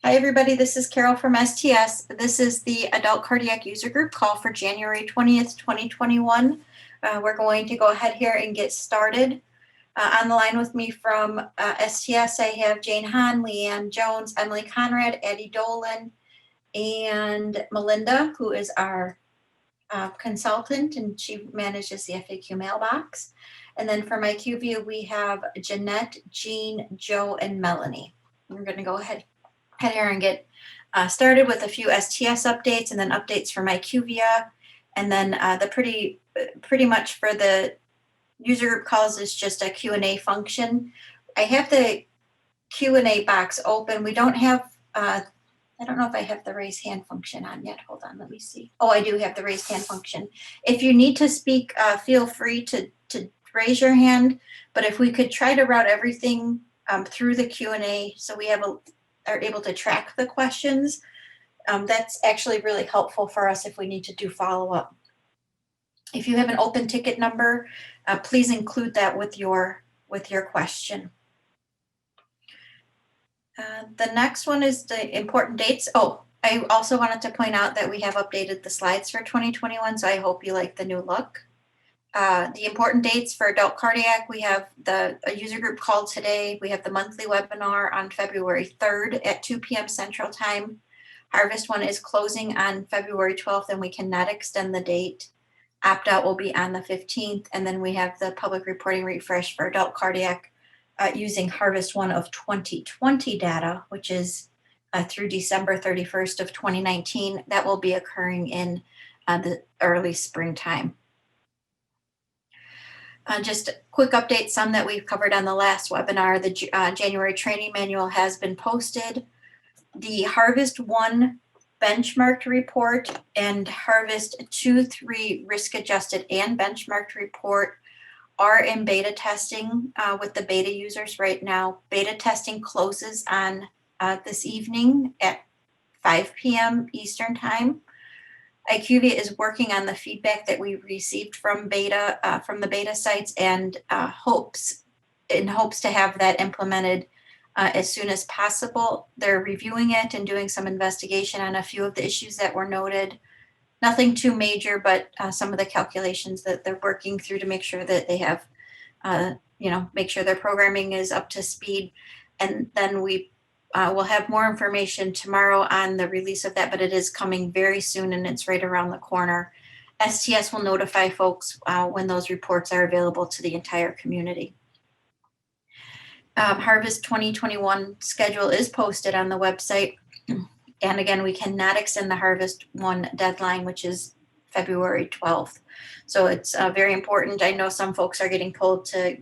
Hi, everybody. This is Carol from STS. This is the Adult Cardiac User Group call for January 20th, 2021. We're going to go ahead here and get started. On the line with me from STS, I have Jane Hahn, Leanne Jones, Emily Conrad, Addie Dolan, and Melinda, who is our consultant, and she manages the FAQ mailbox. And then for my Q view, we have Jeanette, Jean, Joe, and Melanie. We're going to go ahead here and get started with a few STS updates and then updates for my QVIA. And then the pretty much for the user group calls is just a Q&A function. I have the Q&A box open. We don't have, I don't know if I have the raise hand function on yet. Hold on, let me see. Oh, I do have the raise hand function. If you need to speak, feel free to raise your hand. But if we could try to route everything through the Q&A so we are able to track the questions, that's actually really helpful for us if we need to do follow-up. If you have an open ticket number, please include that with your question. The next one is the important dates. Oh, I also wanted to point out that we have updated the slides for 2021, so I hope you like the new look. The important dates for adult cardiac, we have a user group call today. We have the monthly webinar on February 3rd at 2 p.m. Central Time. Harvest one is closing on February 12th, and we cannot extend the date. Opt-out will be on the 15th, and then we have the public reporting refresh for adult cardiac using Harvest 1 of 2020 data, which is through December 31st of 2019. That will be occurring in the early springtime. Just a quick update, some that we've covered on the last webinar. The January training manual has been posted. The Harvest 1 benchmarked report and Harvest 2-3 risk-adjusted and benchmarked report are in beta testing with the beta users right now. Beta testing closes on this evening at 5 p.m. Eastern Time. IQVIA is working on the feedback that we received from the beta sites and hopes to have that implemented as soon as possible. They're reviewing it and doing some investigation on a few of the issues that were noted. Nothing too major, but some of the calculations that they're working through to make sure that they have, make sure their programming is up to speed. And then we we'll have more information tomorrow on the release of that, but it is coming very soon and it's right around the corner. STS will notify folks when those reports are available to the entire community. Harvest 2021 schedule is posted on the website. And again, we cannot extend the Harvest 1 deadline, which is February 12th. So it's very important. I know some folks are getting told to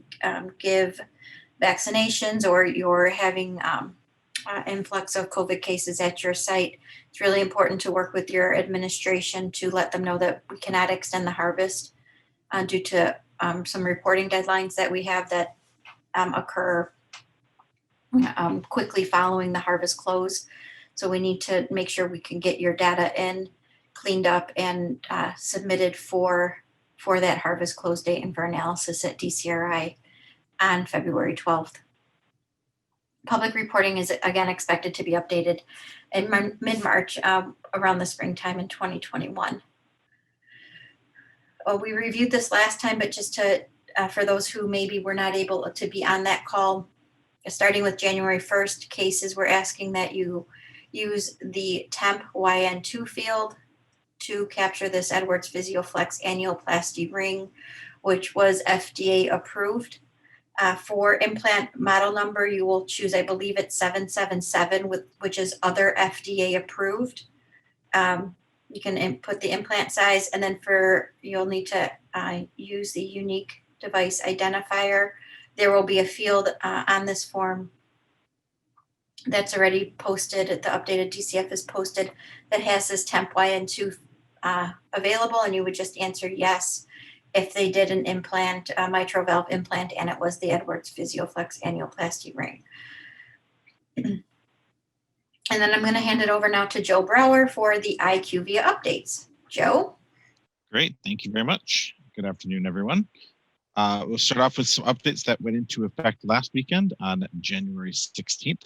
give vaccinations, or you're having influx of COVID cases at your site. It's really important to work with your administration to let them know that we cannot extend the harvest due to some reporting deadlines that we have that occur quickly following the harvest close. So we need to make sure we can get your data in, cleaned up, and submitted for that harvest close date and for analysis at DCRI on February 12th. Public reporting is again expected to be updated in mid-March around the springtime in 2021. We reviewed this last time, but just to for those who maybe were not able to be on that call, starting with January 1st, cases, we're asking that you use the temp YN2 field to capture this Edwards PhysioFlex angioplasty ring, which was FDA approved. For implant model number, you will choose, I believe it's 777, which is other FDA approved. You can input the implant size, and then you'll need to use the unique device identifier. There will be a field on this form that's already posted. The updated DCF is posted that has this temp YN2 available, and you would just answer yes if they did an implant, a mitral valve implant, and it was the Edwards PhysioFlex angioplasty ring. And then I'm going to hand it over now to Joe Brower for the IQVIA updates. Joe? Great, thank you very much. Good afternoon, everyone. We'll start off with some updates that went into effect last weekend on January 16th.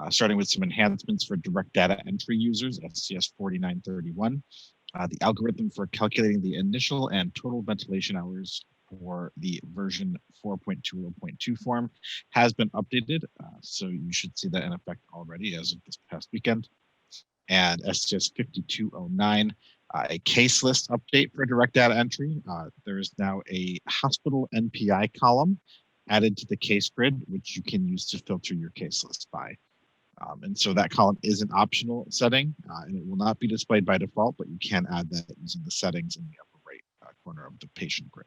starting with some enhancements for direct data entry users, STS 4931. The algorithm for calculating the initial and total ventilation hours for the version 4.20.2 form has been updated. So you should see that in effect already as of this past weekend. And STS 5209, a case list update for direct data entry. There is now a hospital NPI column added to the case grid, which you can use to filter your case list by. And so that column is an optional setting, and it will not be displayed by default, but you can add that using the settings in the upper right corner of the patient grid.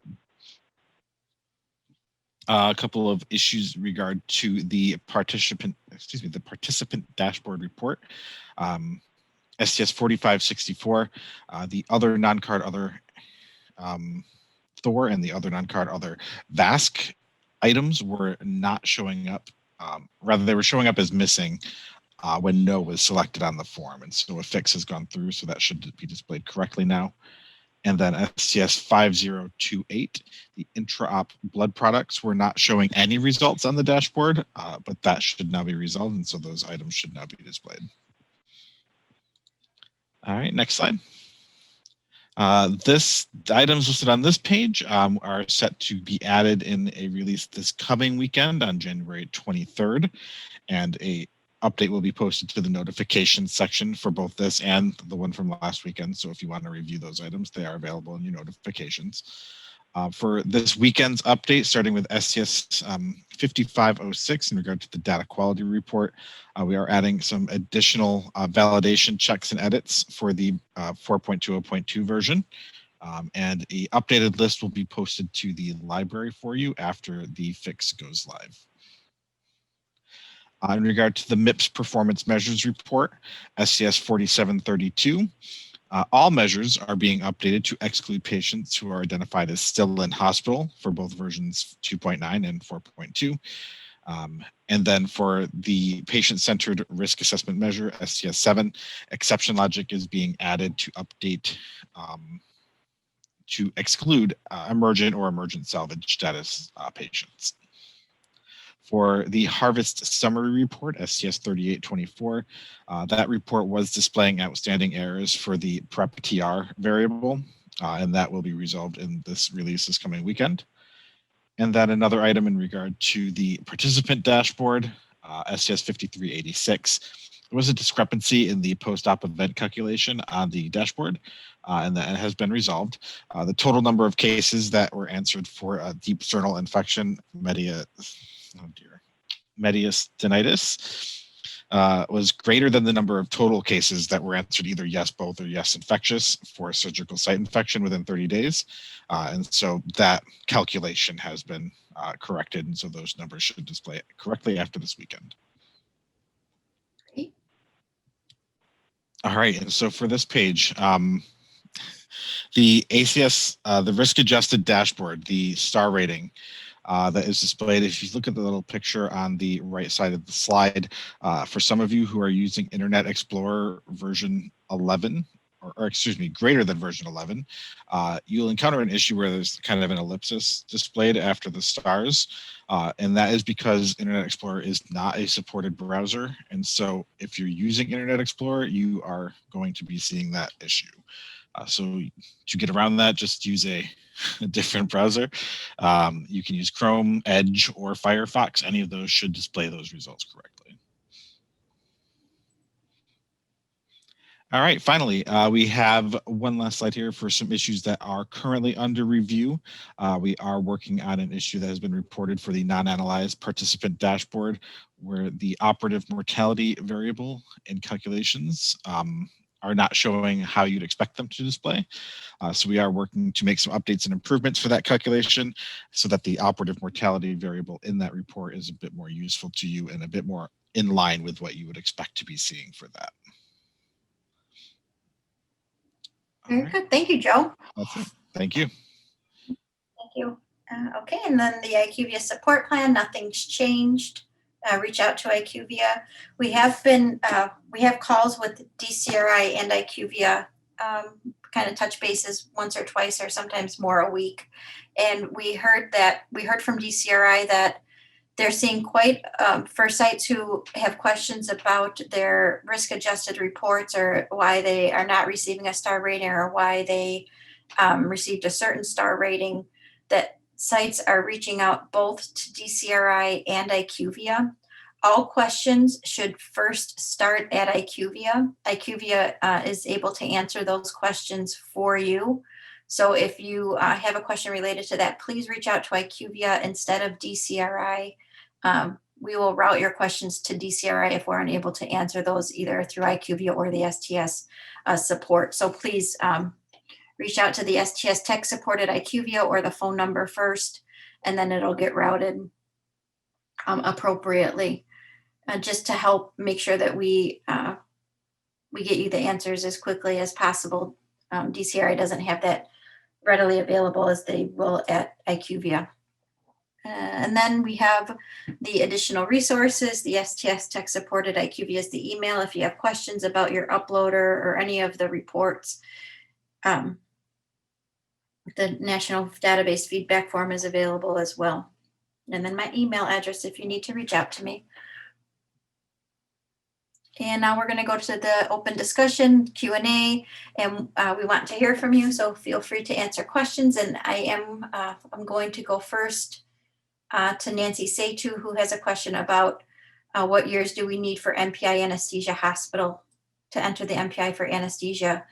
A couple of issues in regard to the participant dashboard report. STS 4564, the other non-card other Thor and the other non-card other VASC items were not showing up. Rather, they were showing up as missing when no was selected on the form. And so a fix has gone through, so that should be displayed correctly now. And then STS 5028, the intra-op blood products were not showing any results on the dashboard, but that should now be resolved. And so those items should now be displayed. All right, next slide. The items listed on this page are set to be added in a release this coming weekend on January 23rd, and a update will be posted to the notifications section for both this and the one from last weekend. So if you want to review those items, they are available in your notifications. For this weekend's update, starting with STS 5506 in regard to the data quality report, we are adding some additional validation checks and edits for the 4.20.2 version. And an updated list will be posted to the library for you after the fix goes live. In regard to the Mips performance measures report, STS 4732, all measures are being updated to exclude patients who are identified as still in hospital for both versions 2.9 and 4.2. And then for the patient-centered risk assessment measure, STS 7, exception logic is being added to update to exclude emergent or emergent salvage status patients. For the harvest summary report, STS 3824, that report was displaying outstanding errors for the prep TR variable, and that will be resolved in this release this coming weekend. And then another item in regard to the participant dashboard, STS 5386, there was a discrepancy in the post-op event calculation on the dashboard, and that has been resolved. The total number of cases that were answered for deep sternal infection, mediastinitis, was greater than the number of total cases that were answered either yes, both, or yes, infectious for surgical site infection within 30 days. And so that calculation has been corrected. And so those numbers should display correctly after this weekend. Great. All right. And so for this page, the ACS, the risk adjusted dashboard, the star rating, that is displayed. If you look at the little picture on the right side of the slide, for some of you who are using Internet Explorer version 11, or excuse me, greater than version 11, you'll encounter an issue where there's kind of an ellipsis displayed after the stars. And that is because Internet Explorer is not a supported browser. And so if you're using Internet Explorer, you are going to be seeing that issue. So to get around that, just use a different browser. You can use Chrome, Edge, or Firefox. Any of those should display those results correctly. All right, finally, we have one last slide here for some issues that are currently under review. We are working on an issue that has been reported for the non-analyzed participant dashboard, where the operative mortality variable in calculations are not showing how you'd expect them to display. So we are working to make some updates and improvements for that calculation so that the operative mortality variable in that report is a bit more useful to you and a bit more in line with what you would expect to be seeing for that. Very good. Thank you, Joe. That's it. Thank you. Thank you. Okay, and then the IQVIA support plan, nothing's changed. Reach out to IQVIA. We have calls with DCRI and IQVIA, kind of touch bases once or twice or sometimes more a week. And we heard from DCRI that They're seeing quite, for sites who have questions about their risk-adjusted reports or why they are not receiving a star rating or why they received a certain star rating, that sites are reaching out both to DCRI and IQVIA. All questions should first start at IQVIA. IQVIA is able to answer those questions for you. So if you have a question related to that, please reach out to IQVIA instead of DCRI. We will route your questions to DCRI if we're unable to answer those either through IQVIA or the STS support. So please reach out to the STS tech support at IQVIA or the phone number first, and then it'll get routed appropriately. Just to help make sure that we get you the answers as quickly as possible. DCRI doesn't have that readily available as they will at IQVIA. And then we have the additional resources. The STS tech support at IQVIA is the email if you have questions about your uploader or any of the reports. The National Database Feedback Form is available as well. And then my email address if you need to reach out to me. And now we're going to go to the open discussion Q&A, and we want to hear from you. So feel free to answer questions. And I'm going to go first to Nancy Satu, who has a question about what years do we need for MPI anesthesia hospital to enter the MPI for anesthesia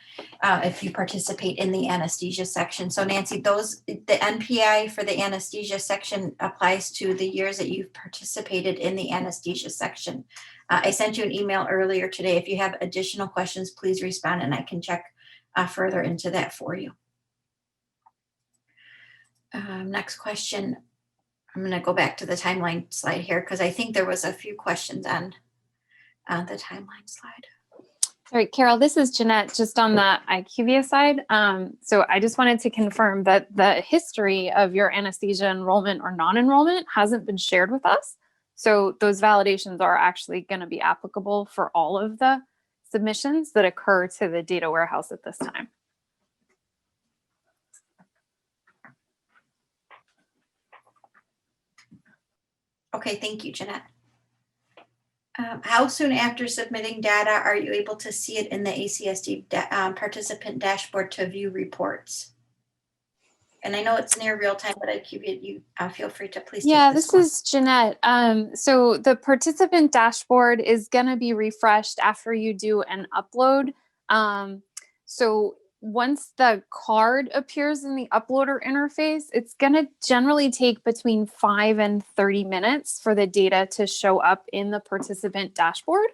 if you participate in the anesthesia section. So Nancy, the MPI for the anesthesia section applies to the years that you've participated in the anesthesia section. I sent you an email earlier today. If you have additional questions, please respond and I can check further into that for you. Next question. I'm going to go back to the timeline slide here because I think there was a few questions on the timeline slide. Sorry, Carol, this is Jeanette, just on the IQVIA side. So I just wanted to confirm that the history of your anesthesia enrollment or non-enrollment hasn't been shared with us. So those validations are actually going to be applicable for all of the submissions that occur to the data warehouse at this time. Okay, thank you, Jeanette. How soon after submitting data are you able to see it in the ACSD participant dashboard to view reports? And I know it's near real time, but you feel free to please. Yeah, this is Jeanette. So the participant dashboard is going to be refreshed after you do an upload. So once the card appears in the uploader interface, it's going to generally take between 5 and 30 minutes for the data to show up in the participant dashboard.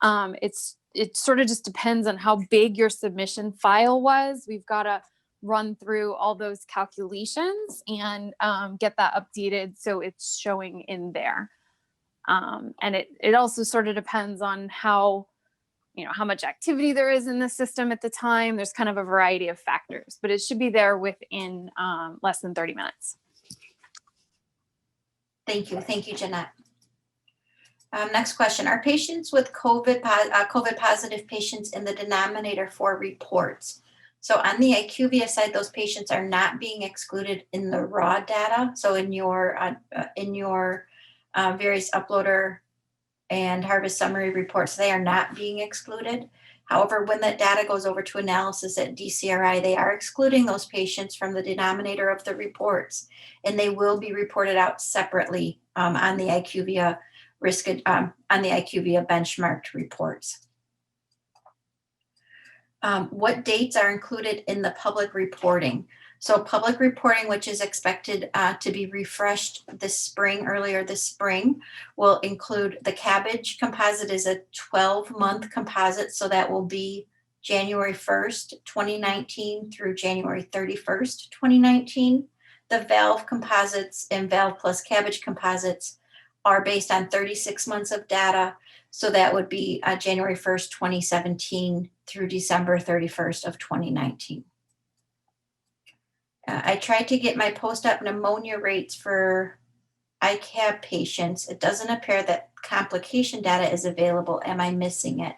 It sort of just depends on how big your submission file was. We've got to run through all those calculations and get that updated so it's showing in there. And it also sort of depends on how much activity there is in the system at the time. There's kind of a variety of factors, but it should be there within less than 30 minutes. Thank you. Thank you, Jeanette. Next question. Are patients with COVID positive patients in the denominator for reports? So on the IQVIA side, those patients are not being excluded in the raw data. So in your various uploader and harvest summary reports, they are not being excluded. However, when that data goes over to analysis at DCRI, they are excluding those patients from the denominator of the reports, and they will be reported out separately on the IQVIA benchmarked reports. What dates are included in the public reporting? So public reporting, which is expected to be refreshed earlier this spring, will include the CABG composite is a 12-month composite. So that will be January 1st, 2019 through January 31st, 2019. The valve composites and valve plus CABG composites are based on 36 months of data. So that would be January 1st, 2017 through December 31st of 2019. I tried to get my post-op pneumonia rates for ICAB patients. It doesn't appear that complication data is available. Am I missing it?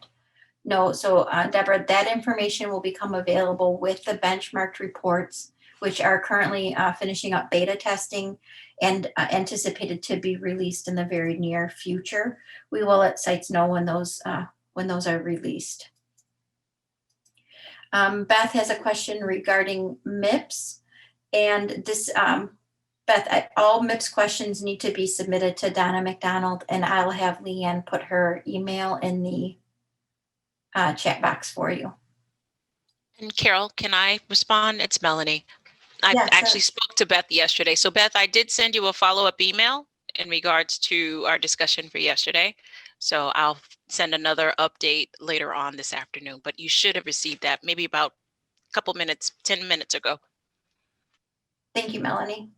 No. So Deborah, that information will become available with the benchmarked reports which are currently finishing up beta testing and anticipated to be released in the very near future. We will let sites know when those are released. Beth has a question regarding MIPS, and this, Beth, all MIPS questions need to be submitted to Donna McDonald, and I'll have Leanne put her email in the chat box for you. And Carol, can I respond? It's Melanie. I Yeah, actually sure. spoke to Beth yesterday. So Beth, I did send you a follow-up email in regards to our discussion for yesterday. So I'll send another update later on this afternoon, but you should have received that maybe about a couple minutes, 10 minutes ago. Thank you, Melanie.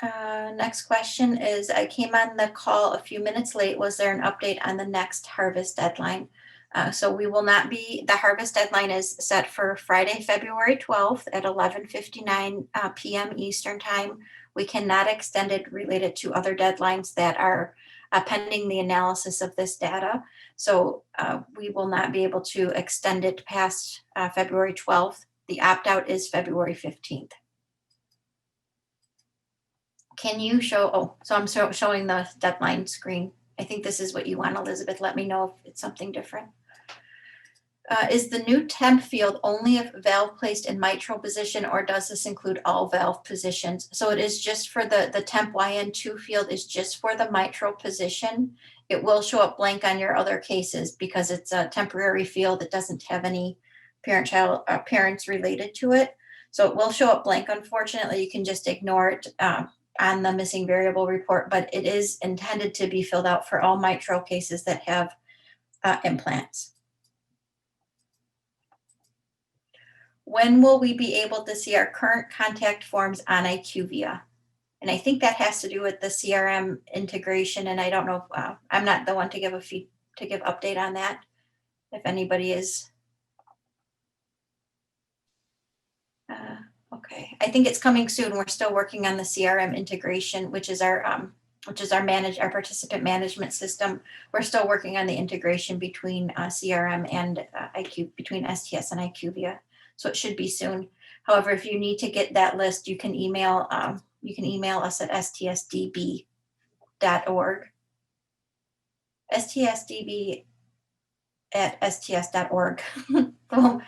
Next question is, I came on the call a few minutes late. Was there an update on the next harvest deadline? So we will not be, the harvest deadline is set for Friday, February 12th at 11:59 p.m. Eastern time. We cannot extend it related to other deadlines that are pending the analysis of this data. So we will not be able to extend it past February 12th. The opt-out is February 15th. Can you show, so I'm showing the deadline screen. I think this is what you want, Elizabeth. Let me know if it's something different. Is the new temp field only if valve placed in mitral position, or does this include all valve positions? So it is just for the temp YN2 field is just for the mitral position. It will show up blank on your other cases because it's a temporary field that doesn't have any parent-child parents related to it. So it will show up blank. Unfortunately, you can just ignore it on the missing variable report, but it is intended to be filled out for all mitral cases that have implants. When will we be able to see our current contact forms on IQVIA? And I think that has to do with the CRM integration. And I don't know if I'm not the one to give update on that. If anybody is. Okay, I think it's coming soon. We're still working on the CRM integration, which is our participant management system. We're still working on the integration between CRM and between STS and IQVIA. So it should be soon. However, if you need to get that list, you can email us at stsdb.org. stsdb@sts.org. Oh,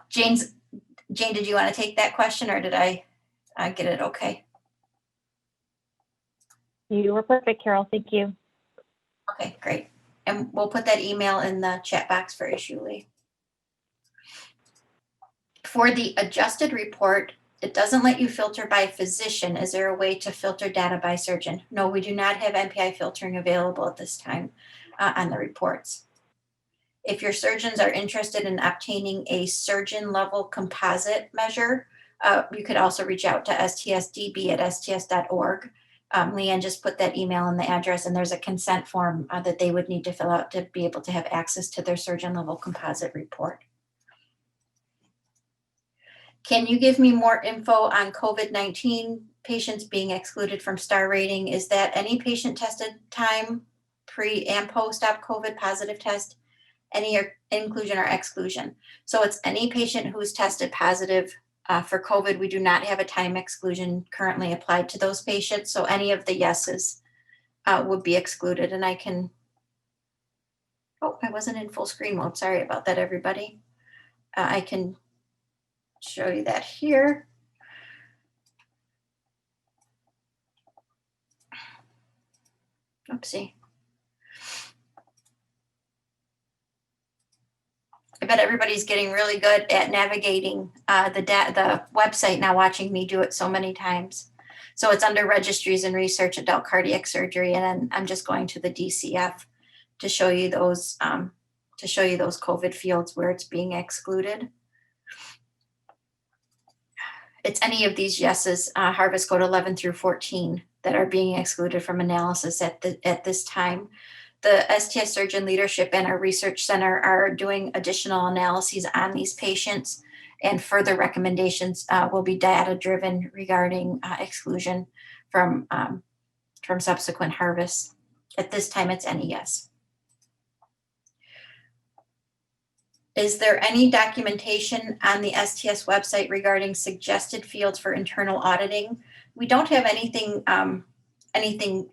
Jane, did you want to take that question, or did I get it okay? You were perfect, Carol. Thank you. Okay, great. And we'll put that email in the chat box for issue Lee. For the adjusted report, it doesn't let you filter by physician. Is there a way to filter data by surgeon? No, we do not have NPI filtering available at this time on the reports. If your surgeons are interested in obtaining a surgeon level composite measure, you could also reach out to stsdb@sts.org. Leanne just put that email in the address, and there's a consent form that they would need to fill out to be able to have access to their surgeon level composite report. Can you give me more info on COVID-19 patients being excluded from star rating? Is that any patient tested time pre and post-op COVID positive test, any inclusion or exclusion? So it's any patient who's tested positive for COVID. We do not have a time exclusion currently applied to those patients. So any of the yeses would be excluded. And I can, oh, I wasn't in full screen mode. Sorry about that, everybody. I can show you that here. Oopsie. I bet everybody's getting really good at navigating the website now, watching me do it so many times. So it's under registries and research, adult cardiac surgery, and then I'm just going to the DCF to show you those COVID fields where it's being excluded. It's any of these yeses, harvest code 11 through 14, that are being excluded from analysis at this time. The STS surgeon leadership and our research center are doing additional analyses on these patients, and further recommendations will be data driven regarding exclusion from subsequent harvests. At this time, it's NES. Is there any documentation on the STS website regarding suggested fields for internal auditing? We don't have anything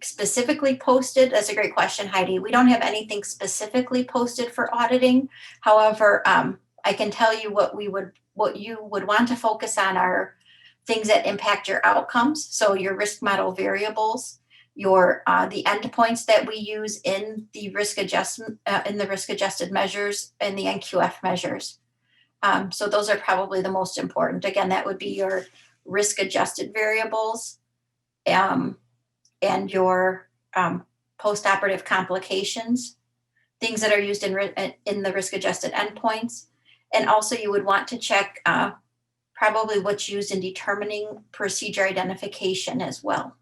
specifically posted. That's a great question, Heidi. We don't have anything specifically posted for auditing. However, I can tell you what you would want to focus on are things that impact your outcomes. So your risk model variables, the endpoints that we use in the risk adjustment, in the risk adjusted measures and the NQF measures. So those are probably the most important. Again, that would be your risk adjusted variables, and your post-operative complications, things that are used in the risk adjusted endpoints. And also you would want to check probably what's used in determining procedure identification as well.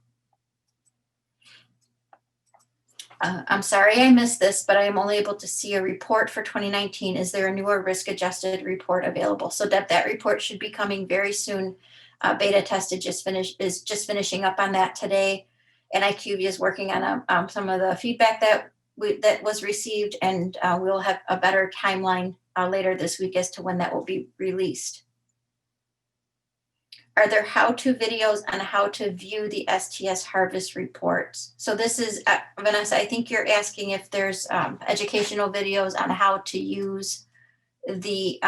I'm sorry I missed this, but I am only able to see a report for 2019. Is there a newer risk adjusted report available? So Deb, that report should be coming very soon. Beta tested is just finishing up on that today. And IQVIA is working on some of the feedback that was received, and we'll have a better timeline later this week as to when that will be released. Are there how-to videos on how to view the STS harvest reports? So this is, Vanessa, I think you're asking if there's educational videos on how to use the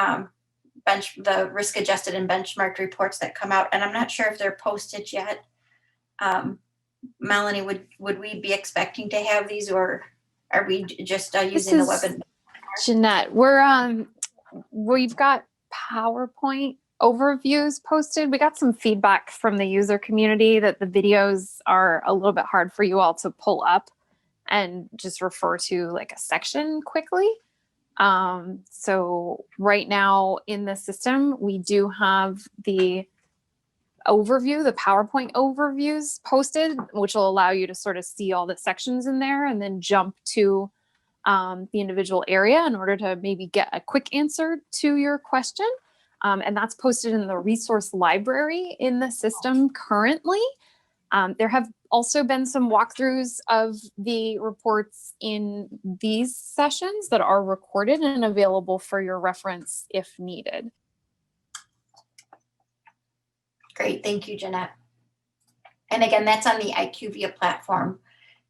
risk adjusted and benchmarked reports that come out. And I'm not sure if they're posted yet. Melanie, would we be expecting to have these, or are we just using the webinar? Jeanette, we've got PowerPoint overviews posted. We got some feedback from the user community that the videos are a little bit hard for you all to pull up and just refer to like a section quickly. So right now in the system, we do have the overview, the PowerPoint overviews posted, which will allow you to sort of see all the sections in there and then jump to the individual area in order to maybe get a quick answer to your question. And that's posted in the resource library in the system currently. There have also been some walkthroughs of the reports in these sessions that are recorded and available for your reference if needed. Great, thank you, Jeanette. And again, that's on the IQVIA platform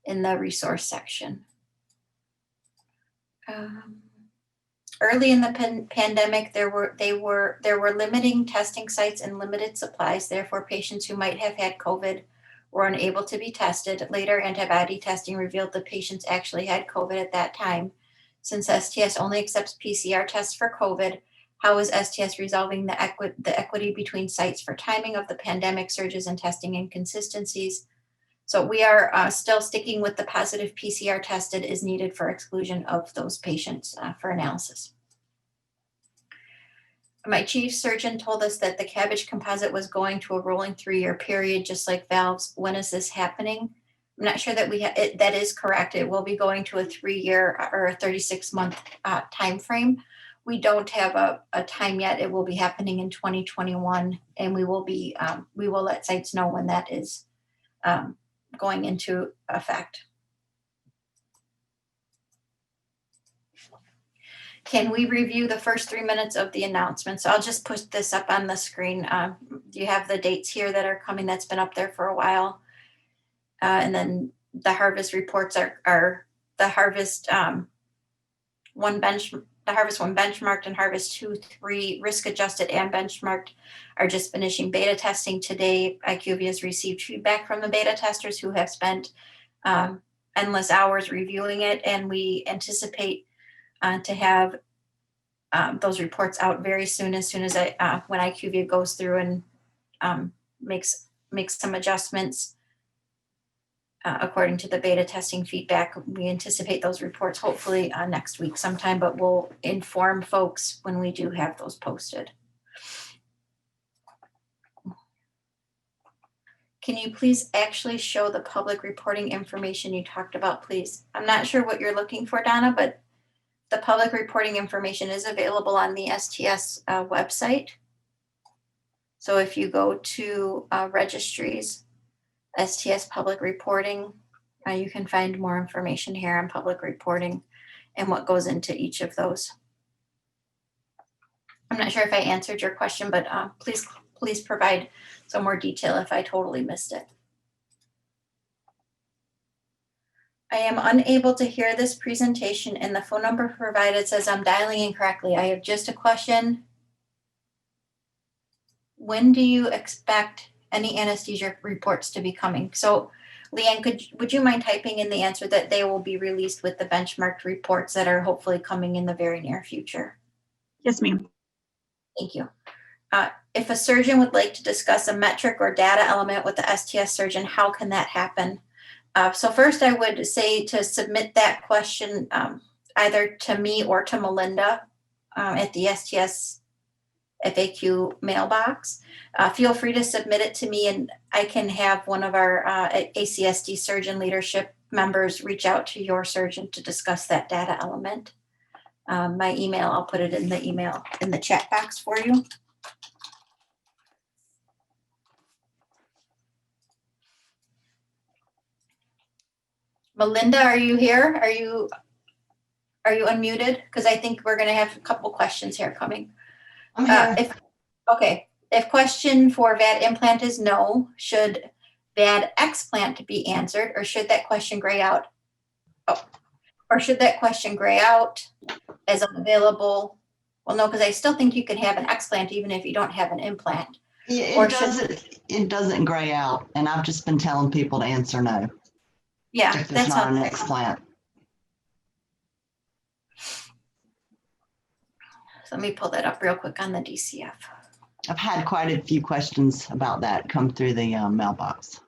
in the resource section. Early in the pandemic, there were limiting testing sites and limited supplies. Therefore, patients who might have had COVID were unable to be tested. Later, antibody testing revealed the patients actually had COVID at that time. Since STS only accepts PCR tests for COVID, how is STS resolving the equity between sites for timing of the pandemic surges and testing inconsistencies? So we are still sticking with the positive PCR tested is needed for exclusion of those patients for analysis. My chief surgeon told us that the cabbage composite was going to a rolling 3-year period, just like valves. When is this happening? I'm not sure that that is correct. It will be going to a 3-year or a 36-month time frame. We don't have a time yet. It will be happening in 2021, and we will let sites know when that is going into effect. Can we review the first 3 minutes of the announcement? So I'll just put this up on the screen. You have the dates here that are coming. That's been up there for a while. And then the harvest reports are the harvest one benchmarked and harvest 2, 3 risk adjusted and benchmarked are just finishing beta testing today. IQVIA has received feedback from the beta testers who have spent endless hours reviewing it, and we anticipate to have those reports out very soon, as when IQVIA goes through and makes some adjustments according to the beta testing feedback. We anticipate those reports hopefully next week sometime, but we'll inform folks when we do have those posted. Can you please actually show the public reporting information you talked about, please? I'm not sure what you're looking for, Donna, but the public reporting information is available on the STS website. So if you go to registries, STS public reporting, you can find more information here on public reporting and what goes into each of those. I'm not sure if I answered your question, but please provide some more detail if I totally missed it. I am unable to hear this presentation and the phone number provided says I'm dialing incorrectly. I have just a question. When do you expect any anesthesia reports to be coming? So Leanne, would you mind typing in the answer that they will be released with the benchmarked reports that are hopefully coming in the very near future? Yes, ma'am. Thank you. If a surgeon would like to discuss a metric or data element with the STS surgeon, how can that happen? So first I would say to submit that question either to me or to Melinda at the STS FAQ mailbox. Feel free to submit it to me and I can have one of our ACSD surgeon leadership members reach out to your surgeon to discuss that data element. My email, I'll put it in the email in the chat box for you. Melinda, are you here? Are you unmuted? Because I think we're going to have a couple questions here coming. I'm here. If question for VAD implant is no, should VAD explant be answered, or should that question gray out? Oh, or should that question gray out as unavailable? Well, no, because I still think you can have an explant even if you don't have an implant. Yeah, it doesn't gray out, and I've just been telling people to answer no. Yeah, If that's it's not an how. explant. So let me pull that up real quick on the DCF. I've had quite a few questions about that come through the mailbox.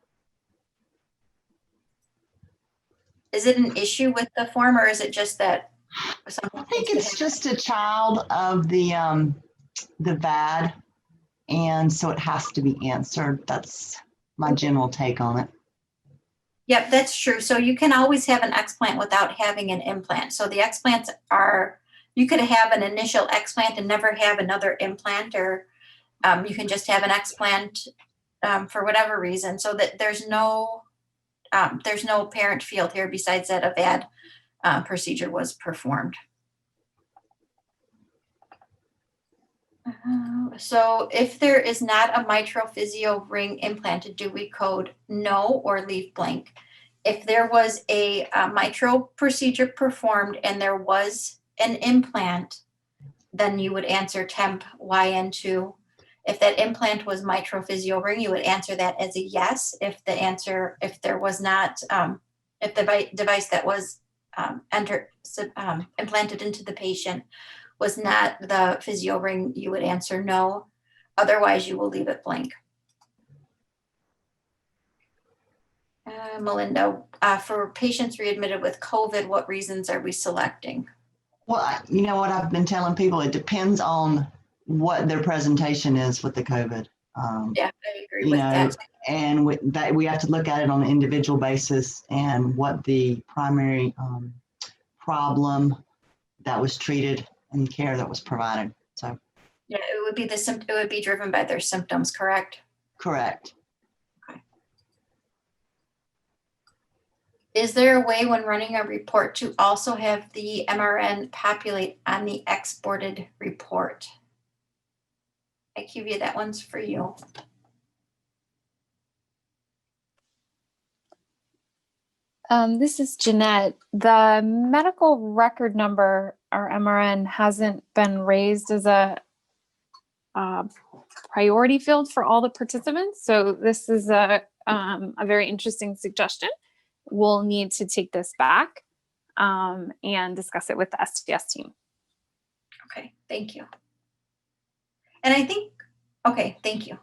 Is it an issue with the form, or is it just that? I think it's just a child of the VAD, and so it has to be answered. That's my general take on it. Yep, that's true. So you can always have an explant without having an implant. So the explants are, you could have an initial explant and never have another implant, or you can just have an explant for whatever reason. So that there's no parent field here besides that a VAD procedure was performed. So if there is not a mitral physio ring implanted, do we code no or leave blank? If there was a mitral procedure performed and there was an implant, then you would answer temp YN2. If that implant was mitral physio ring, you would answer that as a yes. If there was not, if the device that was implanted into the patient was not the physio ring, you would answer no. Otherwise, you will leave it blank. Melinda, for patients readmitted with COVID, what reasons are we selecting? Well, you know what I've been telling people, it depends on what their presentation is with the COVID. Yeah, I agree with that. And with that, we have to look at it on an individual basis and what the primary problem that was treated and care that was provided. So Yeah, it would be driven by their symptoms, correct? correct. Okay. Is there a way when running a report to also have the MRN populate on the exported report? IQVIA, that one's for you. This is Jeanette. The medical record number, or MRN, hasn't been raised as a priority field for all the participants. So this is a very interesting suggestion. We'll need to take this back and discuss it with the STS team. Okay, thank you. And I think, okay, thank you.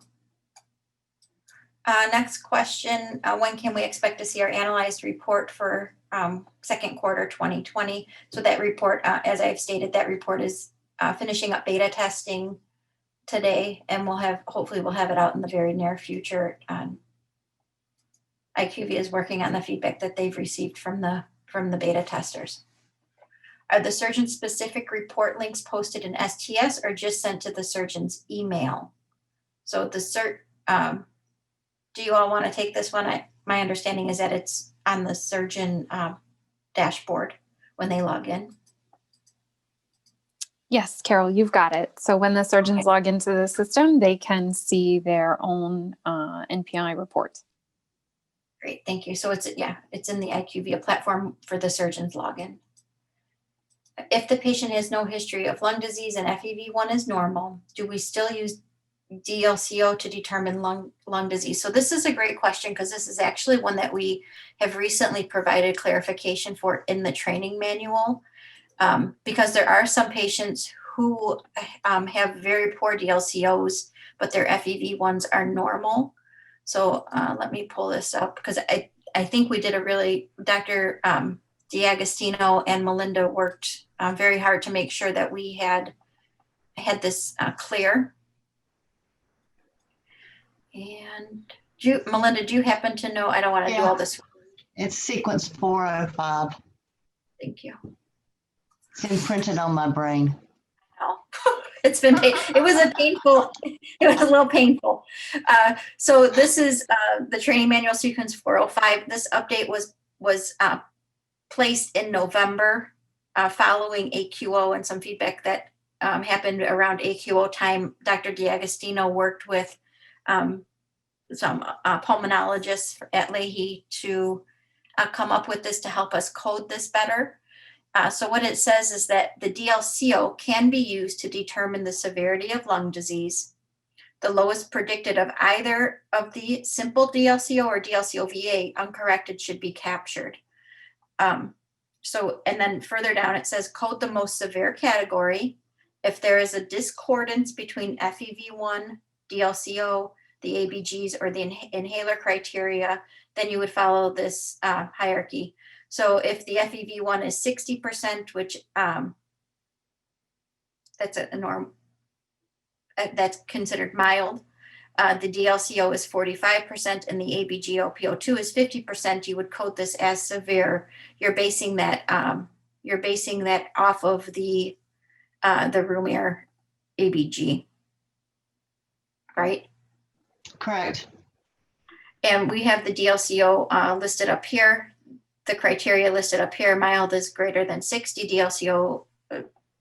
Next question, when can we expect to see our analyzed report for second quarter 2020? So that report, as I've stated, that report is finishing up beta testing today, and hopefully we'll have it out in the very near future. IQVIA is working on the feedback that they've received from the beta testers. Are the surgeon-specific report links posted in STS or just sent to the surgeon's email? So do you all want to take this one? My understanding is that it's on the surgeon dashboard when they log in. Yes, Carol, you've got it. So when the surgeons log into the system, they can see their own NPI report. Great, thank you. So it's in the IQVIA platform for the surgeon's login. If the patient has no history of lung disease and FEV1 is normal, do we still use DLCO to determine lung disease? So this is a great question because this is actually one that we have recently provided clarification for in the training manual, because there are some patients who have very poor DLCOs, but their FEV1s are normal. So let me pull this up because I think we did Dr. D'Agostino and Melinda worked very hard to make sure that we had this clear. And Melinda, do you happen to know? I don't want to do all this. It's sequence 405. Thank you. It's imprinted on my brain. Oh, it was a little painful. So this is the training manual sequence 405. This update was placed in November following AQO and some feedback that happened around AQO time. Dr. D'Agostino worked with some pulmonologists at Leahy to come up with this to help us code this better. So what it says is that the DLCO can be used to determine the severity of lung disease. The lowest predicted of either of the simple DLCO or DLCO-VA uncorrected should be captured. And then further down it says code the most severe category. If there is a discordance between FEV1, DLCO, the ABGs, or the inhaler criteria, then you would follow this hierarchy. So if the FEV1 is 60%, which that's a norm, that's considered mild. The DLCO is 45% and the ABG-OPO2 is 50%. You would code this as severe. You're basing that off of the room air ABG, right? Correct. And we have the DLCO listed up here. The criteria listed up here: mild is greater than 60, DLCO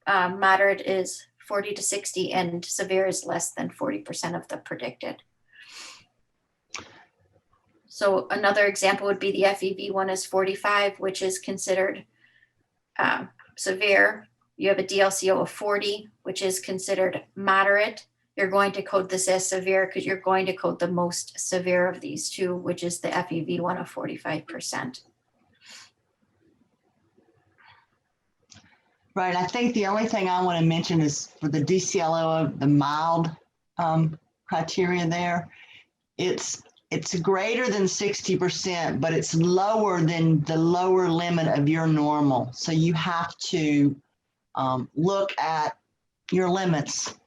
moderate is 40 to 60, and severe is less than 40% of the predicted. So another example would be the FEV1 is 45, which is considered severe. You have a DLCO of 40, which is considered moderate. You're going to code this as severe because you're going to code the most severe of these two, which is the FEV1 of 45%. Right. I think the only thing I want to mention is for the DCLO, the mild criteria there, it's greater than 60%, but it's lower than the lower limit of your normal. So you have to look at your limits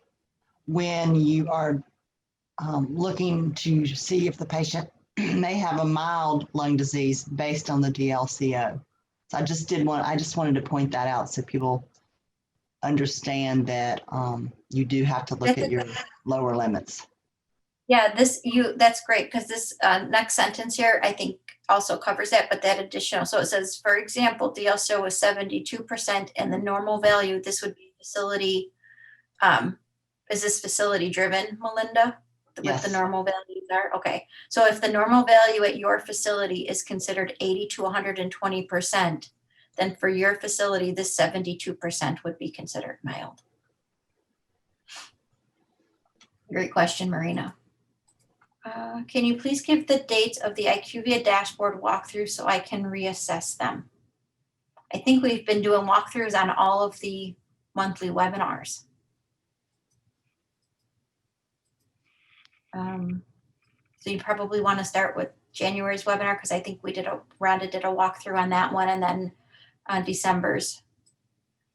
when you are looking to see if the patient may have a mild lung disease based on the DLCO. So I just wanted to point that out so people understand that you do have to look at your lower limits. Yeah, that's great because this next sentence here, I think also covers that, but that additional, so it says, for example, DLCO is 72% and the normal value, this would be facility, is this facility driven, Melinda? Yes. What the normal values are? Okay. So if the normal value at your facility is considered 80 to 120%, then for your facility, this 72% would be considered mild. Great question, Marina. Can you please give the dates of the IQVIA dashboard walkthrough so I can reassess them? I think we've been doing walkthroughs on all of the monthly webinars. So you probably want to start with January's webinar because I think Rhonda did a walkthrough on that one, and then December's.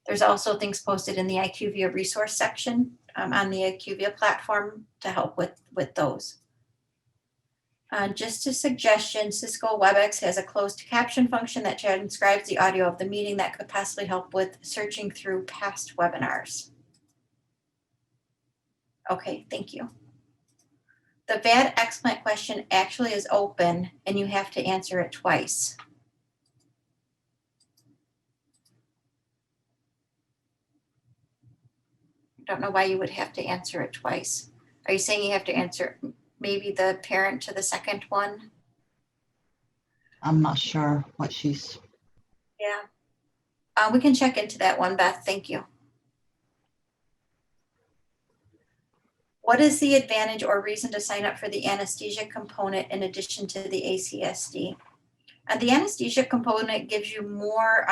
There's also things posted in the IQVIA resource section on the IQVIA platform to help with those. Just a suggestion, Cisco WebEx has a closed caption function that transcribes the audio of the meeting that could possibly help with searching through past webinars. Okay, thank you. The VAD explant question actually is open and you have to answer it twice. don't know why you would have to answer it twice. Are you saying you have to answer maybe the parent to the second one? I'm not sure what she's, Yeah. We can check into that one, Beth. Thank you. What is the advantage or reason to sign up for the anesthesia component in addition to the ACSD? The anesthesia component gives you more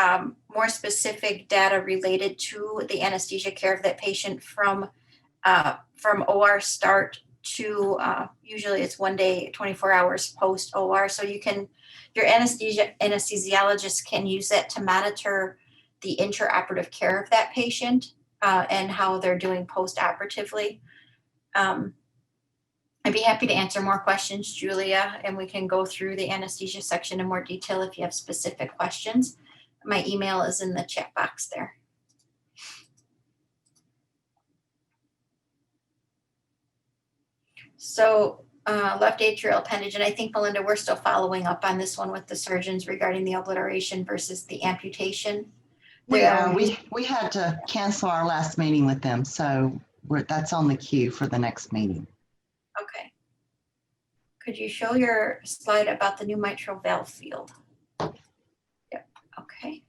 specific data related to the anesthesia care of that patient from OR start to usually it's 1 day, 24 hours post OR. So your anesthesiologist can use that to monitor the intraoperative care of that patient and how they're doing post-operatively. I'd be happy to answer more questions, Julia, and we can go through the anesthesia section in more detail if you have specific questions. My email is in the chat box there. So left atrial appendage, and I think, Melinda, we're still following up on this one with the surgeons regarding the obliteration versus the amputation. we had to cancel our last meeting with them. So that's on the queue for the next meeting. Okay. Could you show your slide about the new mitral valve field? Yep, okay.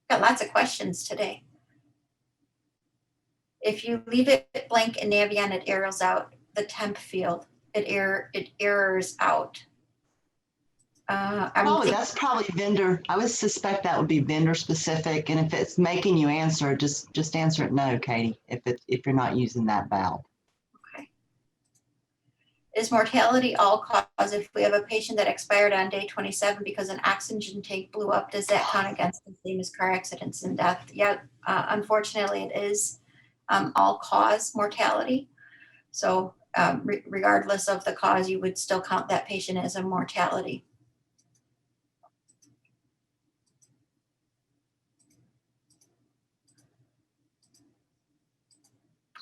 Got lots of questions today. If you leave it blank in Navion, it arrows out the temp field. It errors out. That's probably vendor. I would suspect that would be vendor specific. And if it's making you answer, just answer it no, Katie, if you're not using that valve. Okay. Is mortality all cause if we have a patient that expired on day 27 because an oxygen tank blew up? Does that count against the same as car accidents and death? Yeah, unfortunately it is all cause mortality. So regardless of the cause, you would still count that patient as a mortality.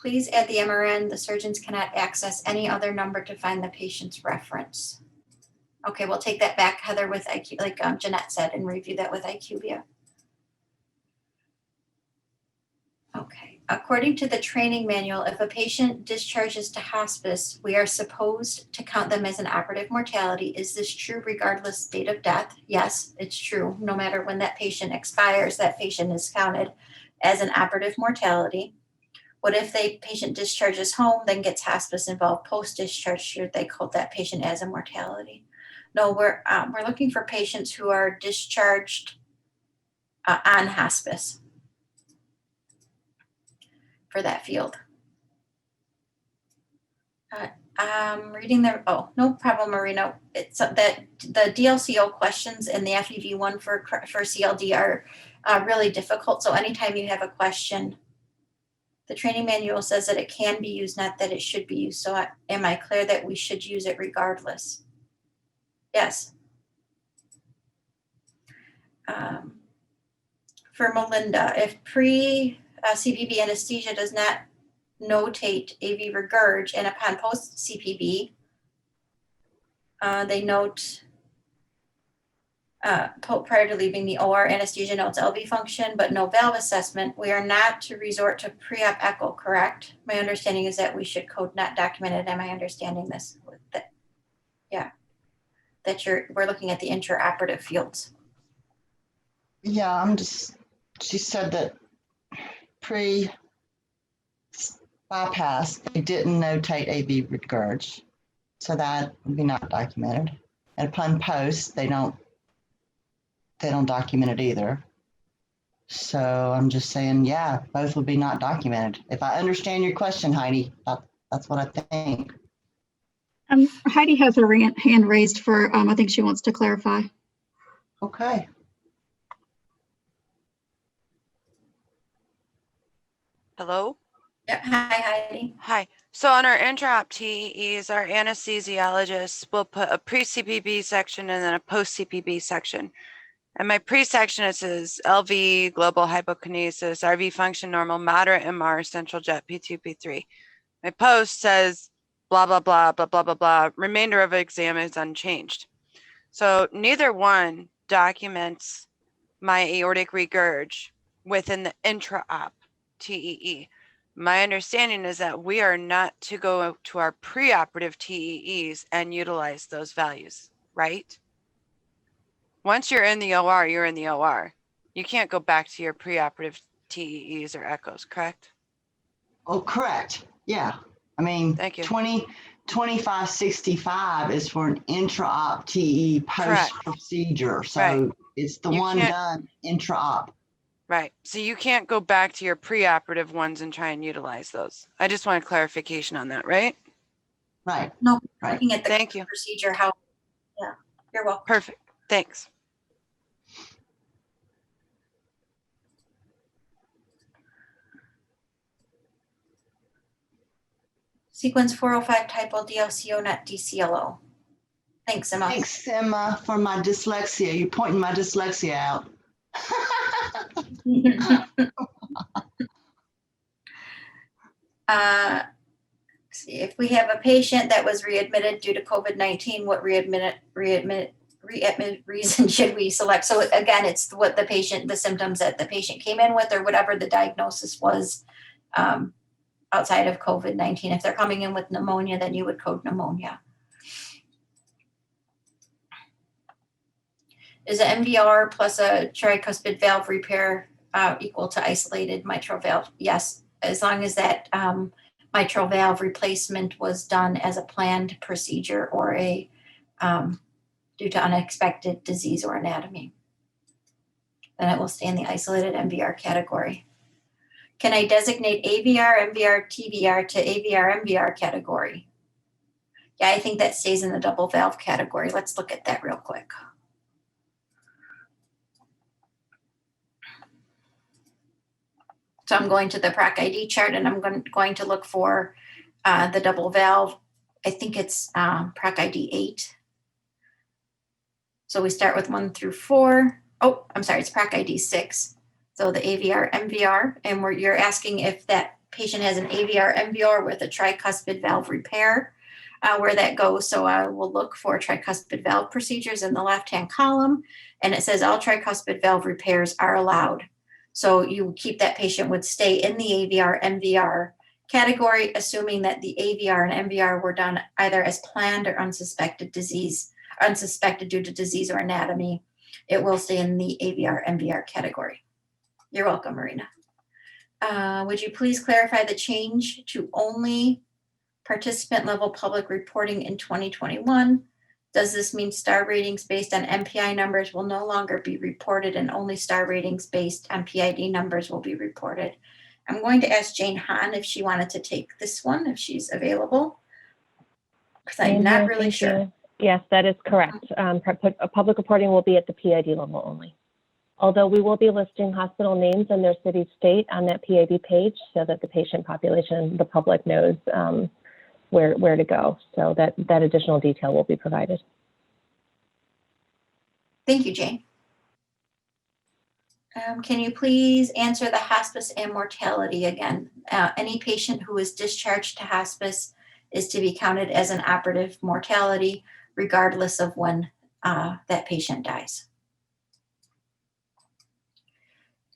Please add the MRN. The surgeons cannot access any other number to find the patient's reference. Okay, we'll take that back, Heather, with IQ, like Jeanette said, and review that with IQVIA. Okay, according to the training manual, if a patient discharges to hospice, we are supposed to count them as an operative mortality. Is this true regardless date of death? Yes, it's true. No matter when that patient expires, that patient is counted as an operative mortality. What if the patient discharges home, then gets hospice involved post-discharge? Should they code that patient as a mortality? No, we're looking for patients who are discharged on hospice for that field. Reading the, no problem, Marino. It's that the DLCO questions in the FEV one for CLD are really difficult. So anytime you have a question, the training manual says that it can be used, not that it should be used. So am I clear that we should use it regardless? Yes. For Melinda, if pre-CPB anesthesia does not notate AV regurg, and upon post-CPB, they note prior to leaving the OR, anesthesia notes LV function, but no valve assessment, we are not to resort to pre-op echo, correct? My understanding is that we should code not documented. Am I understanding this? Yeah, that we're looking at the intraoperative fields. Yeah, she said that pre-bypass, they didn't notate AV regurg. So that would be not documented. And upon post, they don't document it either. So I'm just saying, yeah, both would be not documented. If I understand your question, Heidi, that's what I think. Heidi has her hand raised for, I think she wants to clarify. Okay. Hello? Yep. Hi, Heidi. Hi. So on our intra-op TEs, our anesthesiologists will put a pre-CPB section and then a post-CPB section. And my pre-section, it says LV, global hypokinesis, RV function normal, moderate MR, central jet, P2, P3. My post says blah, blah, blah, blah, blah, blah, blah. Remainder of exam is unchanged. So neither one documents my aortic regurg within the intra-op TEE. My understanding is that we are not to go to our preoperative TEEs and utilize those values, right? Once you're in the OR, you're in the OR. You can't go back to your preoperative TEEs or echoes, correct? Oh, correct. Yeah. I mean, Thank you. 2565 is for an intra-op TE Correct. post-procedure. So Right. it's the You one can't- done intra-op. Right. So you can't go back to your preoperative ones and try and utilize those. I just want a clarification on that, right? Right. No, Right. looking at the Thank you. procedure, how, yeah, you're welcome. Perfect. Thanks. Sequence 405 typo DLCO, not DCLO. Thanks, Emma. Thanks, Emma, for my dyslexia. You're pointing my dyslexia out. See, if we have a patient that was readmitted due to COVID-19, what readmit reason should we select? So again, it's what the patient, the symptoms that the patient came in with, or whatever the diagnosis was outside of COVID-19. If they're coming in with pneumonia, then you would code pneumonia. Is an MVR plus a tricuspid valve repair equal to isolated mitral valve? Yes, as long as that mitral valve replacement was done as a planned procedure or a due to unexpected disease or anatomy. Then it will stay in the isolated MVR category. Can I designate AVR, MVR, TVR to AVR, MVR category? Yeah, I think that stays in the double valve category. Let's look at that real quick. So I'm going to the PROC ID chart and I'm going to look for the double valve. I think it's PROC ID 8. So we start with 1 through 4. Oh, I'm sorry, it's PROC ID 6. So the AVR, MVR, and you're asking if that patient has an AVR, MVR with a tricuspid valve repair, where that goes. So I will look for tricuspid valve procedures in the left-hand column, and it says all tricuspid valve repairs are allowed. So you keep that patient would stay in the AVR, MVR category, assuming that the AVR and MVR were done either as planned or unsuspected due to disease or anatomy. It will stay in the AVR, MVR category. You're welcome, Marina. Would you please clarify the change to only participant level public reporting in 2021? Does this mean star ratings based on MPI numbers will no longer be reported and only star ratings based on PID numbers will be reported? I'm going to ask Jane Hahn if she wanted to take this one, if she's available, because I'm not really sure. Yes, that is correct. Public reporting will be at the PID level only. Although we will be listing hospital names and their city state on that PID page so that the patient population, the public knows where to go. So that additional detail will be provided. Thank you, Jane. Can you please answer the hospice immortality again? Any patient who is discharged to hospice is to be counted as an operative mortality, regardless of when that patient dies.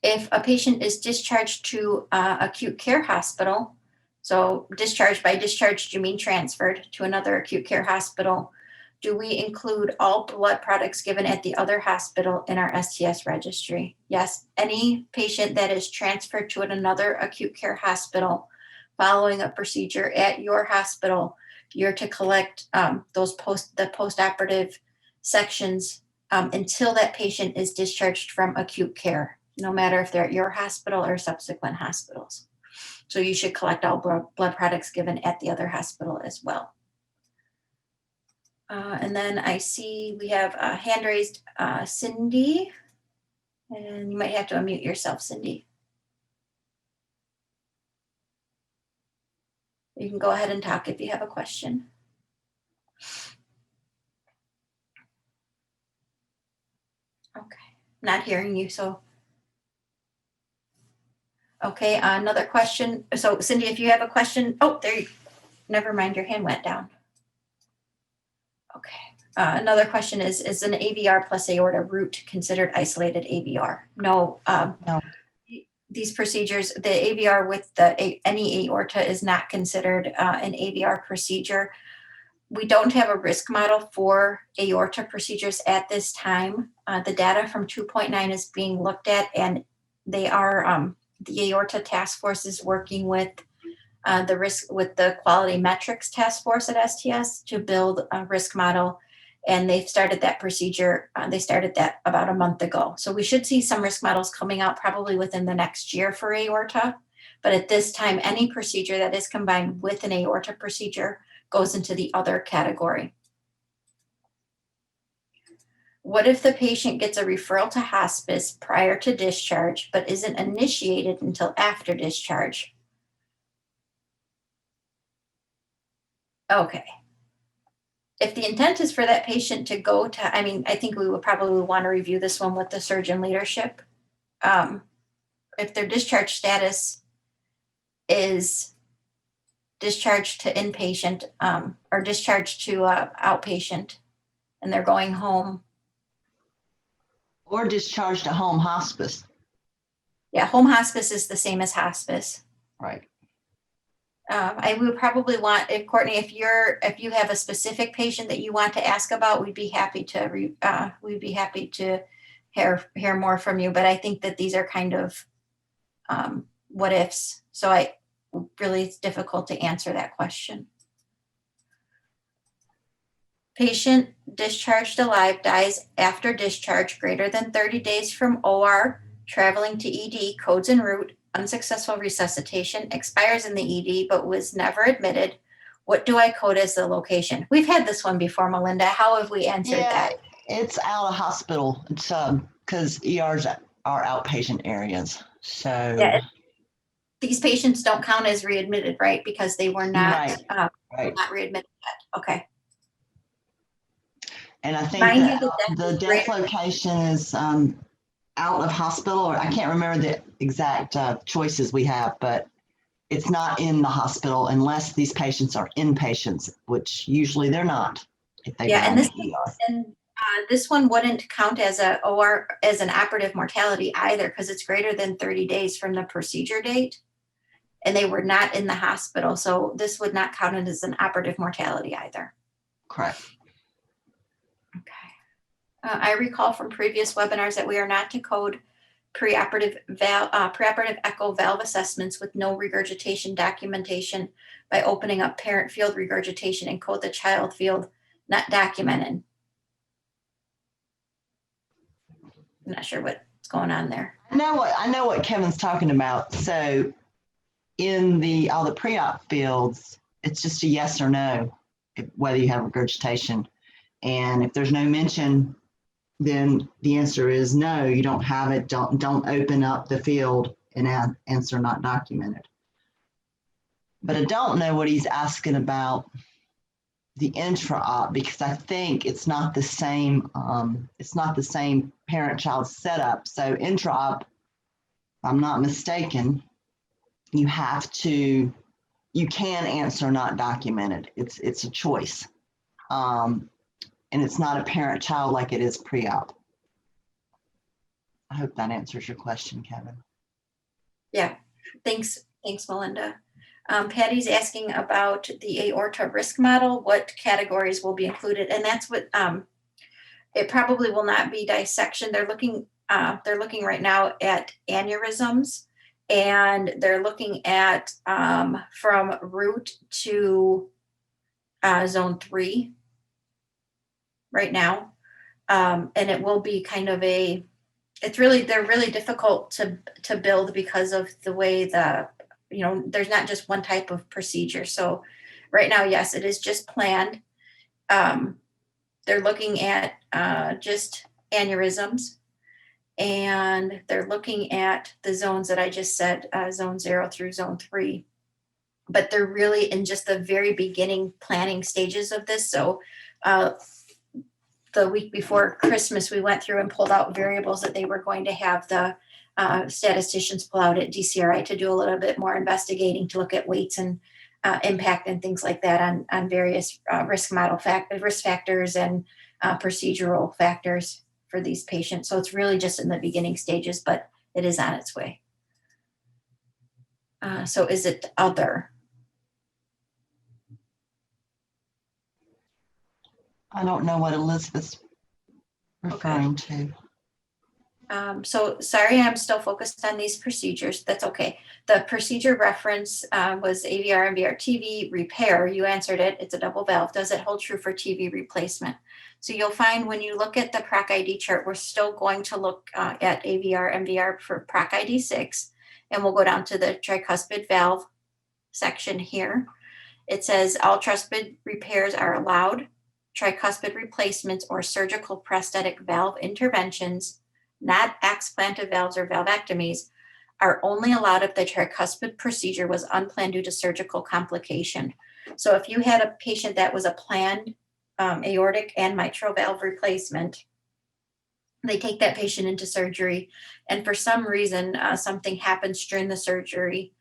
If a patient is discharged to acute care hospital, so discharged, by discharged you mean transferred to another acute care hospital, do we include all blood products given at the other hospital in our STS registry? Yes, any patient that is transferred to another acute care hospital following a procedure at your hospital, you're to collect the post-operative sections until that patient is discharged from acute care, no matter if they're at your hospital or subsequent hospitals. So you should collect all blood products given at the other hospital as well. And then I see we have a hand raised, Cindy, and you might have to unmute yourself, Cindy. You can go ahead and talk if you have a question. Okay, not hearing you, so. Okay, another question. So Cindy, if you have a question, oh, there you, never mind, your hand went down. Okay, another question is an AVR plus aorta root considered isolated AVR? No. No. these procedures, the AVR with any aorta is not considered an AVR procedure. We don't have a risk model for aorta procedures at this time. The data from 2.9 is being looked at, and they are the Aorta Task Force is working with the Quality Metrics Task Force at STS to build a risk model, and they've started that procedure. They started that about a month ago. So we should see some risk models coming out probably within the next year for aorta. But at this time, any procedure that is combined with an aorta procedure goes into the other category. What if the patient gets a referral to hospice prior to discharge, but isn't initiated until after discharge? Okay. If the intent is for that patient to go to, I think we would probably want to review this one with the surgeon leadership. If their discharge status is discharged to inpatient or discharged to outpatient and they're going home. Or discharged to home hospice. Yeah, home hospice is the same as hospice. Right. I would probably want, if Courtney, if you have a specific patient that you want to ask about, we'd be happy to hear more from you. But I think that these are kind of what ifs. So really it's difficult to answer that question. Patient discharged alive dies after discharge greater than 30 days from OR, traveling to ED, codes en route, unsuccessful resuscitation, expires in the ED, but was never admitted. What do I code as the location? We've had this one before, Melinda. How have we answered that? It's out of hospital. It's because ERs are outpatient areas. So yeah, these patients don't count as readmitted, right? Because they were not, right. not readmitted yet. Okay. And I think that the death location is out of hospital, or I can't remember the exact choices we have, but it's not in the hospital unless these patients are inpatients, which usually they're not. If they this one wouldn't count as an operative mortality either, because it's greater than 30 days from the procedure date, and they were not in the hospital. So this would not count it as an operative mortality either. Correct. Okay. I recall from previous webinars that we are not to code preoperative echo valve assessments with no regurgitation documentation by opening up parent field regurgitation and code the child field not documented. I'm not sure what's going on there. I know what Kevin's talking about. So in all the pre-op fields, it's just a yes or no, whether you have regurgitation. And if there's no mention, then the answer is no, you don't have it. Don't open up the field and answer not documented. But I don't know what he's asking about the intra-op, because I think it's not the same. It's not the same parent-child setup. So intra-op, if I'm not mistaken, you can answer not documented. It's a choice. And it's not a parent-child like it is pre-op. I hope that answers your question, Kevin. Yeah, thanks, Melinda. Patty's asking about the aorta risk model, what categories will be included, and that's what it probably will not be dissection. They're looking right now at aneurysms, and they're looking at from root to zone 3 right now, and it will be kind of they're really difficult to build because of the way there's not just one type of procedure. So right now, yes, it is just planned. They're looking at just aneurysms, and they're looking at the zones that I just said, zone 0 through zone 3. But they're really in just the very beginning planning stages of this. So the week before Christmas, we went through and pulled out variables that they were going to have the statisticians pull out at DCRI to do a little bit more investigating to look at weights and impact and things like that on various risk factors and procedural factors for these patients. So it's really just in the beginning stages, but it is on its way. So is it other? I don't know what Elizabeth's referring to. So sorry, I'm still focused on these procedures. That's okay. The procedure reference was AVR, MVR, TV repair. You answered it. It's a double valve. Does it hold true for TV replacement? So you'll find when you look at the PROC ID chart, we're still going to look at AVR, MVR for PROC ID 6, and we'll go down to the tricuspid valve section here. It says all tricuspid repairs are allowed. Tricuspid replacements or surgical prosthetic valve interventions, not explanted valves or valvectomies, are only allowed if the tricuspid procedure was unplanned due to surgical complication. So if you had a patient that was a planned aortic and mitral valve replacement, they take that patient into surgery, and for some reason, something happens during the surgery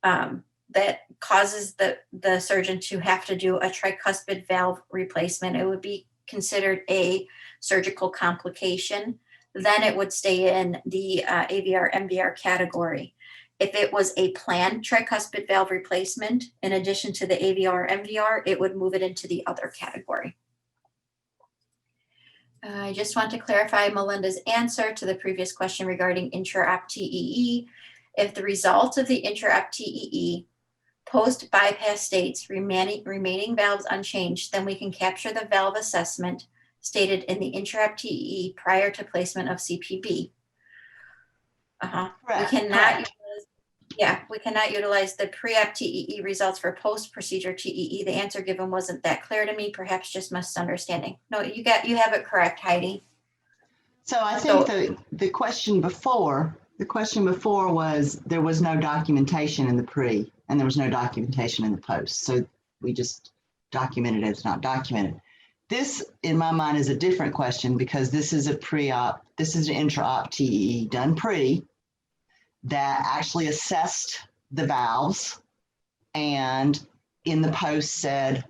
that causes the surgeon to have to do a tricuspid valve replacement. It would be considered a surgical complication. Then it would stay in the AVR, MVR category. If it was a planned tricuspid valve replacement, in addition to the AVR, MVR, it would move it into the other category. I just want to clarify Melinda's answer to the previous question regarding intra-op TEE. If the result of the intra-op TEE post-bypass states remaining valves unchanged, then we can capture the valve assessment stated in the intra-op TEE prior to placement of CPB. We cannot utilize the pre-op TEE results for post-procedure TEE. The answer given wasn't that clear to me, perhaps just misunderstanding. No, you have it correct, Heidi. So I think the question before was there was no documentation in the pre and there was no documentation in the post. So we just documented it as not documented. This, in my mind, is a different question because this is a pre-op, this is an intra-op TEE done pre that actually assessed the valves and in the post said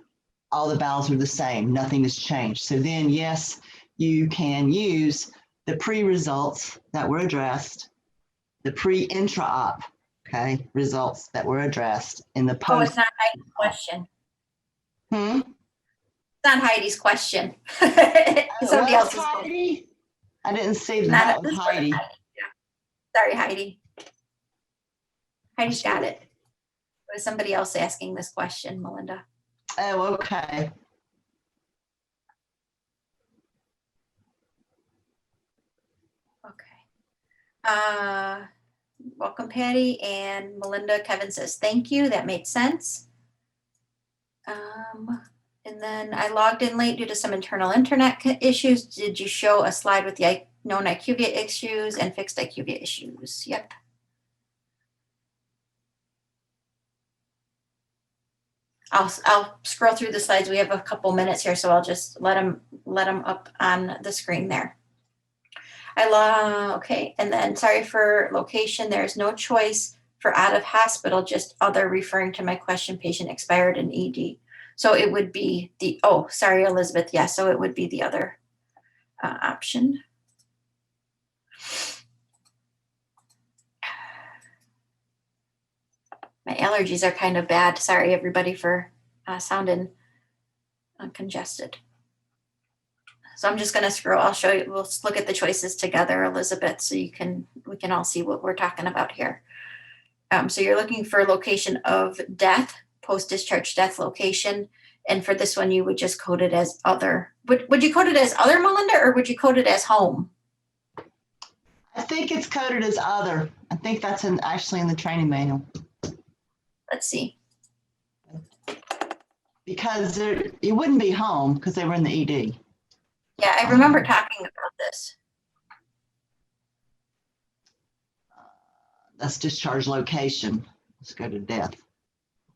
all the valves are the same, nothing has changed. So then, yes, you can use the pre-results that were addressed, the pre-intra-op, okay, results that were addressed in the post. Oh, it's not Heidi's question. It's not Heidi's question. Somebody else's Heidi? I didn't see that was Heidi. Yeah. Sorry, Heidi. Heidi's got it. It was somebody else asking this question, Melinda. Oh, okay. Okay. Welcome, Patty. And Melinda, Kevin says, thank you. That made sense. And then I logged in late due to some internal internet issues. Did you show a slide with the known IQVIA issues and fixed IQVIA issues? Yep. I'll scroll through the slides. We have a couple minutes here, so I'll just let them up on the screen there. Okay, and then sorry for location. There's no choice for out of hospital, just other, referring to my question, patient expired in ED. So it would be the, oh, sorry, Elizabeth. Yeah, so it would be the other option. My allergies are kind of bad. Sorry, everybody, for sounding congested. So I'm just going to scroll. I'll show you. We'll look at the choices together, Elizabeth, so we can all see what we're talking about here. So you're looking for location of death, post-discharge death location. And for this one, you would just code it as other. Would you code it as other, Melinda, or would you code it as home? I think it's coded as other. I think that's actually in the training manual. Let's see. Because it wouldn't be home because they were in the ED. Yeah, I remember talking about this. That's discharge location. Let's go to death.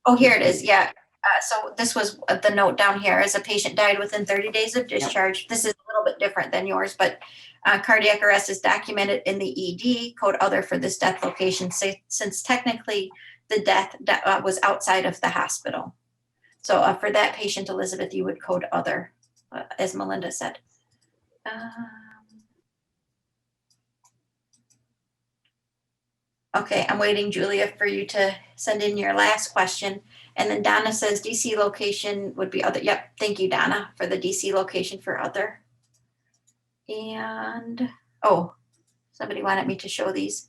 Oh, here it is. Yeah. So this was the note down here. As a patient died within 30 days of discharge. Yep. This is a little bit different than yours, but cardiac arrest is documented in the ED, code other for this death location, since technically the death was outside of the hospital. So for that patient, Elizabeth, you would code other, as Melinda said. Okay, I'm waiting, Julia, for you to send in your last question. And then Donna says DC location would be other. Yep, thank you, Donna, for the DC location for other. And, oh, somebody wanted me to show these.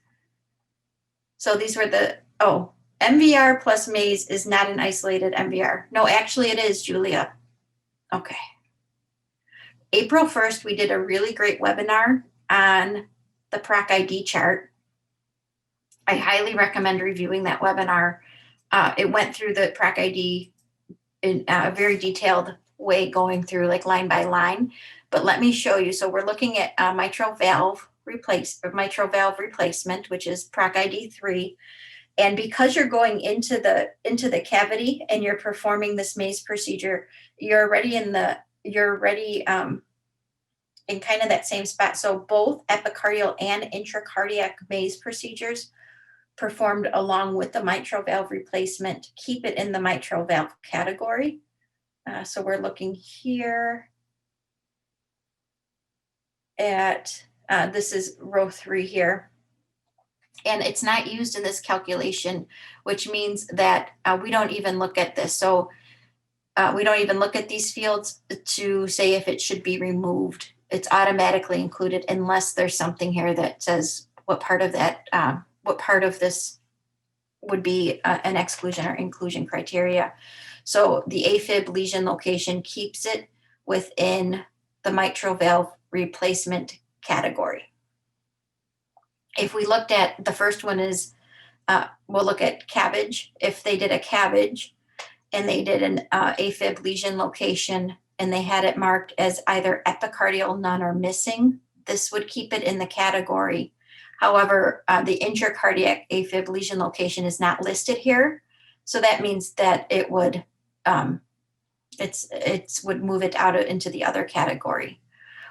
So these were the, oh, MVR plus maze is not an isolated MVR. No, actually it is, Julia. Okay. April 1st, we did a really great webinar on the PROC ID chart. I highly recommend reviewing that webinar. It went through the PROC ID in a very detailed way, going through like line by line. But let me show you. So we're looking at mitral valve replacement, which is PROC ID 3. And because you're going into the cavity and you're performing this maze procedure, you're already in kind of that same spot. So both epicardial and intracardiac maze procedures performed along with the mitral valve replacement keep it in the mitral valve category. So we're looking here at, this is row 3 here. And it's not used in this calculation, which means that we don't even look at this. So we don't even look at these fields to say if it should be removed. It's automatically included unless there's something here that says what part of that, what part of this would be an exclusion or inclusion criteria. So the Afib lesion location keeps it within the mitral valve replacement category. If we looked at, the first one is, we'll look at CABG. If they did a CABG and they did an Afib lesion location and they had it marked as either epicardial, none, or missing, this would keep it in the category. However, the intracardiac Afib lesion location is not listed here. So that means that it would, would move it out into the other category.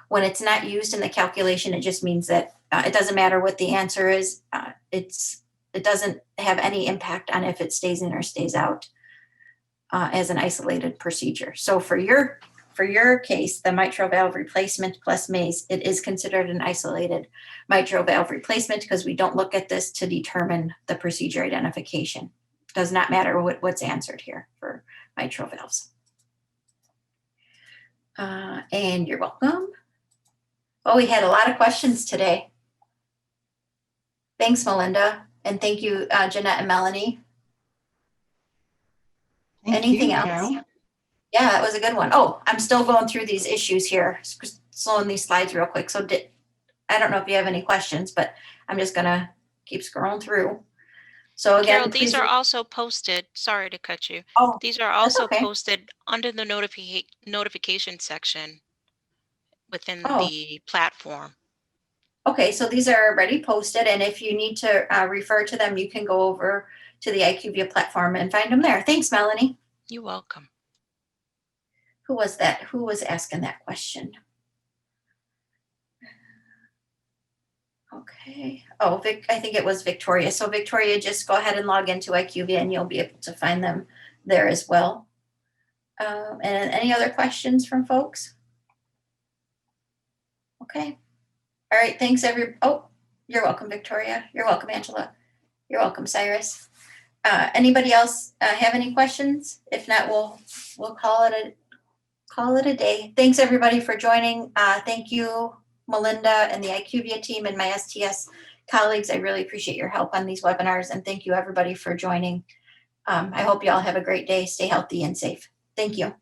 When it's not used in the calculation, it just means that it doesn't matter what the answer is. It doesn't have any impact on if it stays in or stays out as an isolated procedure. So for your case, the mitral valve replacement plus maze, it is considered an isolated mitral valve replacement because we don't look at this to determine the procedure identification. It does not matter what's answered here for mitral valves. And you're welcome. Oh, we had a lot of questions today. Thanks, Melinda. And thank you, Jeanette and Melanie. Anything else? Carol. Yeah, that was a good one. Oh, I'm still going through these issues here, slowing these slides real quick. So I don't know if you have any questions, but I'm just gonna keep scrolling through. So again, Carol, these are also posted. Sorry to cut you. Oh, These are also okay. posted under the notification section within Oh. the platform. Okay, so these are already posted, and if you need to refer to them, you can go over to the IQVIA platform and find them there. Thanks, Melanie. You're welcome. Who was that? Who was asking that question? Okay. Oh, I think it was Victoria. So Victoria, just go ahead and log into IQVIA and you'll be able to find them there as well. And any other questions from folks? Okay. All right. Thanks, Oh, you're welcome, Victoria. You're welcome, Angela. You're welcome, Cyrus. Anybody else have any questions? If not, we'll call it a day. Thanks everybody for joining. Thank you, Melinda and the IQVIA team and my STS colleagues. I really appreciate your help on these webinars, and thank you everybody for joining. I hope you all have a great day. Stay healthy and safe. Thank you.